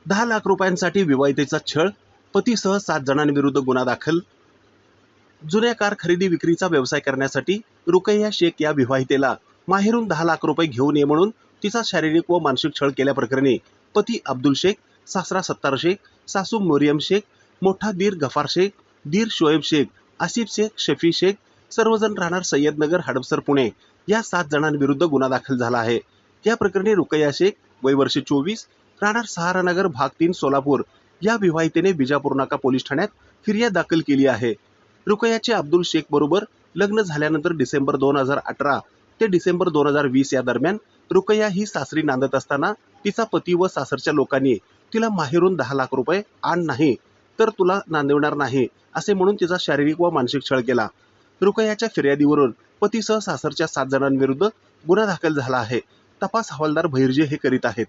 10 लाख रुपयांसाठी विवाहितेचा छळ, पतीसह 7 जणांविरुद्ध गुन्हा दाखल। जुन्या कार खरेदी विक्रीचा व्यवसाय करण्यासाठी रुकैया शेख या विवाहितेला माहेरून 10 लाख रुपये घेऊन ये म्हणून तिचा शारीरिक व मानसिक छळ केल्याप्रकरणी पती अब्दुल शेख, सासरा सत्तार शेख, सासू मरियम शेख, मोठा दीर गफार शेख, दीर शोएब शेख, आसिफ शेख, शफी शेख सर्वजण राहणार सय्यदनगर, हडपसर, पुणे या 7 जणांविरुद्ध गुन्हा दाखल झाला आहे। या प्रकरणी रुकैया शेख वय वर्ष 24 राहणार सहारानगर भाग 3 सोलापूर या विवाहितेने विजापूर नाका पोलीस ठाण्यात फिर्याद दाखल केली आहे। रुकैयाचे अब्दुल शेख बरोबर लग्न झाल्यानंतर डिसेंबर 2018 ते डिसेंबर 2020 या दरम्यान रुकैया ही सासरी नांदत असताना तिचा पती व सासरच्या लोकांनी तिला माहेरून 10 लाख रुपये आण, नाही तर तुला नांदविणार नाही असे म्हणून तिचा शारीरिक व मानसिक छळ केला। रुकैयाच्या फिर्यादीवरून पतीसह सासरच्या 7 जणांविरुद्ध गुन्हा दाखल झाला आहे। तपास हवालदार बहिर्जे हे करीत आहेत।